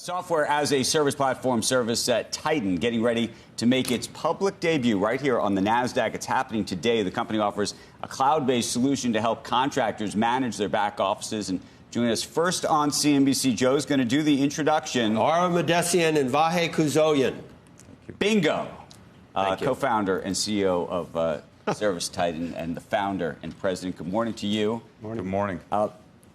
Software as a service platform ServiceTitan getting ready to make its public debut right here on the NASDAQ. It's happening today. The company offers a cloud-based solution to help contractors manage their back offices. And joining us first on CNBC, Joe's going to do the introduction. Ara Mahdessian and Vahe Kuzoyan. Bingo. Co-founder and CEO of ServiceTitan and the founder and president. Good morning to you. Good morning.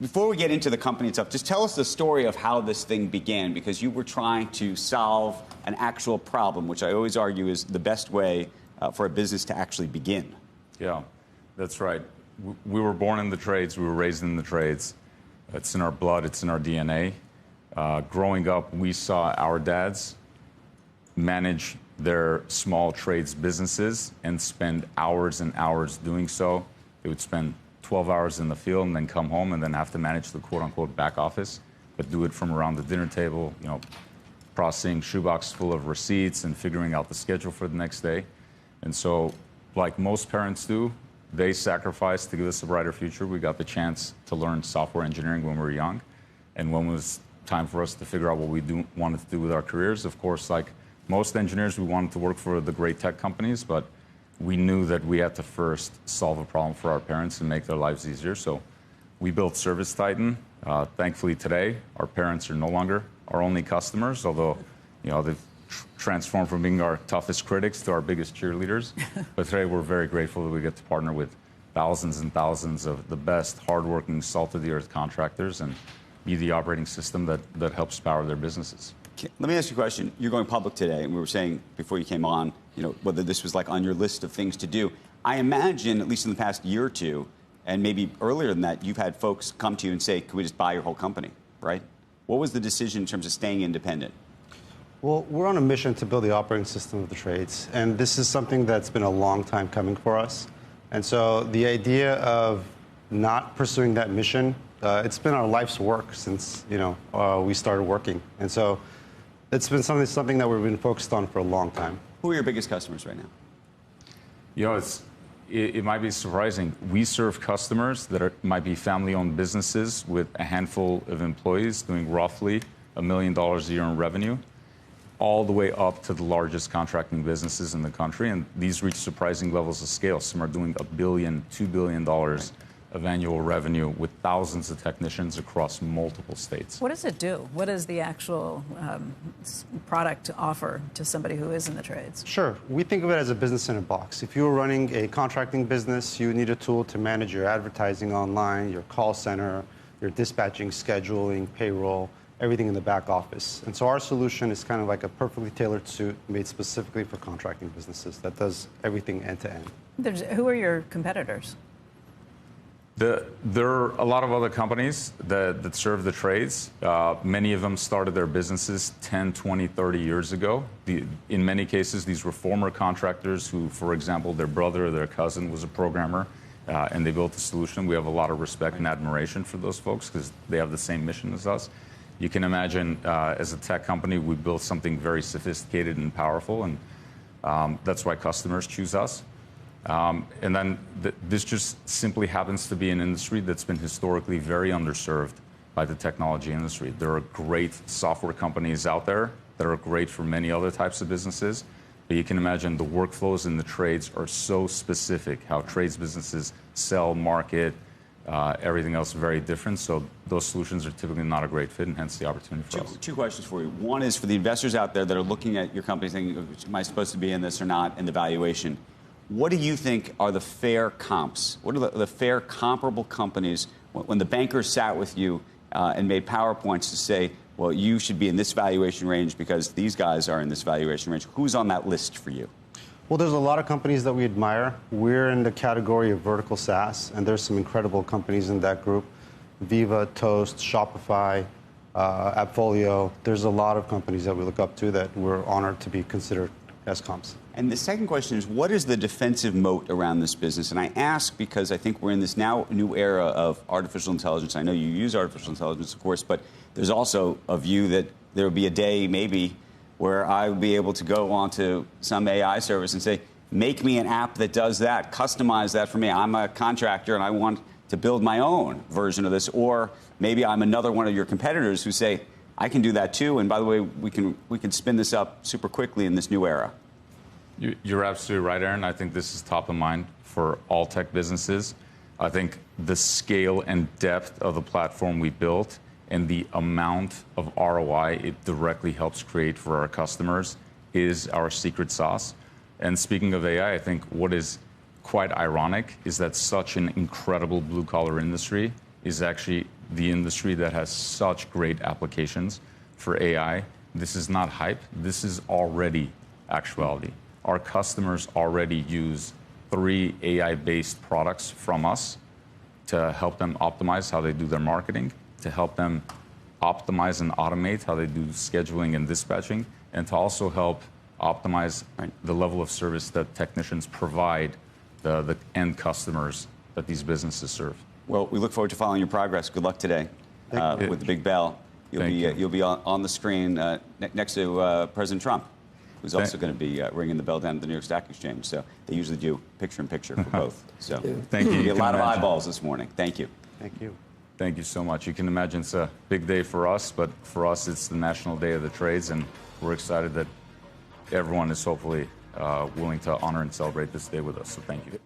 Before we get into the company itself, just tell us the story of how this thing began, because you were trying to solve an actual problem, which I always argue is the best way for a business to actually begin. Yeah, that's right. We were born in the trades. We were raised in the trades. It's in our blood. It's in our DNA. Growing up, we saw our dads manage their small trades businesses and spend hours and hours doing so. They would spend 12 hours in the field and then come home and then have to manage the quote-unquote back office, but do it from around the dinner table, processing shoebox full of receipts and figuring out the schedule for the next day. And so, like most parents do, they sacrificed to give us a brighter future. We got the chance to learn software engineering when we were young. And when it was time for us to figure out what we wanted to do with our careers, of course, like most engineers, we wanted to work for the great tech companies, but we knew that we had to first solve a problem for our parents and make their lives easier. So we built ServiceTitan. Thankfully today, our parents are no longer our only customers, although they've transformed from being our toughest critics to our biggest cheerleaders. But today we're very grateful that we get to partner with thousands and thousands of the best, hardworking, salt-of-the-earth contractors and be the operating system that helps power their businesses. Let me ask you a question. You're going public today, and we were saying before you came on, whether this was like on your list of things to do. I imagine, at least in the past year or two, and maybe earlier than that, you've had folks come to you and say, "Can we just buy your whole company?" Right? What was the decision in terms of staying independent? Well, we're on a mission to build the operating system of the trades, and this is something that's been a long time coming for us. And so the idea of not pursuing that mission, it's been our life's work since we started working, and so it's been something that we've been focused on for a long time. Who are your biggest customers right now? It might be surprising. We serve customers that might be family-owned businesses with a handful of employees doing roughly $1 million a year in revenue, all the way up to the largest contracting businesses in the country. And these reach surprising levels of scale. Some are doing $1 billion, $2 billion of annual revenue with thousands of technicians across multiple states. What does it do? What does the actual product offer to somebody who is in the trades? Sure. We think of it as a business in a box. If you were running a contracting business, you need a tool to manage your advertising online, your call center, your dispatching, scheduling, payroll, everything in the back office. And so our solution is kind of like a perfectly tailored suit made specifically for contracting businesses that does everything end to end. Who are your competitors? There are a lot of other companies that serve the trades. Many of them started their businesses 10, 20, 30 years ago. In many cases, these were former contractors who, for example, their brother or their cousin was a programmer, and they built a solution. We have a lot of respect and admiration for those folks because they have the same mission as us. You can imagine, as a tech company, we built something very sophisticated and powerful, and that's why customers choose us. And then this just simply happens to be an industry that's been historically very underserved by the technology industry. There are great software companies out there that are great for many other types of businesses, but you can imagine the workflows in the trades are so specific, how trades businesses sell, market, everything else very different. So those solutions are typically not a great fit, and hence the opportunity for us. Two questions for you. One is for the investors out there that are looking at your company thinking, am I supposed to be in this or not, and the valuation. What do you think are the fair comps? What are the fair comparable companies when the bankers sat with you and made PowerPoints to say, well, you should be in this valuation range because these guys are in this valuation range? Who's on that list for you? Well, there's a lot of companies that we admire. We're in the category of vertical SaaS, and there's some incredible companies in that group. Viva, Toast, Shopify, Appfolio. There's a lot of companies that we look up to that we're honored to be considered as comps. And the second question is, what is the defensive moat around this business? And I ask because I think we're in this now new era of artificial intelligence. I know you use artificial intelligence, of course, but there's also a view that there will be a day maybe where I will be able to go onto some AI service and say, make me an app that does that, customize that for me. I'm a contractor and I want to build my own version of this. Or maybe I'm another one of your competitors who say, I can do that too. And by the way, we can spin this up super quickly in this new era. You're absolutely right, Aaron. I think this is top of mind for all tech businesses. I think the scale and depth of the platform we built and the amount of ROI it directly helps create for our customers is our secret sauce. And speaking of AI, I think what is quite ironic is that such an incredible blue-collar industry is actually the industry that has such great applications for AI. This is not hype. This is already actuality. Our customers already use 3 AI-based products from us to help them optimize how they do their marketing, to help them optimize and automate how they do scheduling and dispatching, and to also help optimize the level of service that technicians provide the end customers that these businesses serve. Well, we look forward to following your progress. Good luck today with the big bell. You'll be on the screen next to President Trump, who's also going to be ringing the bell down at the New York Stock Exchange. So they usually do picture-in-picture for both. So thank you. A lot of eyeballs this morning. Thank you. Thank you. Thank you so much. You can imagine it's a big day for us, but for us, it's the National Day of the Trades, and we're excited that everyone is hopefully willing to honor and celebrate this day with us. So thank you.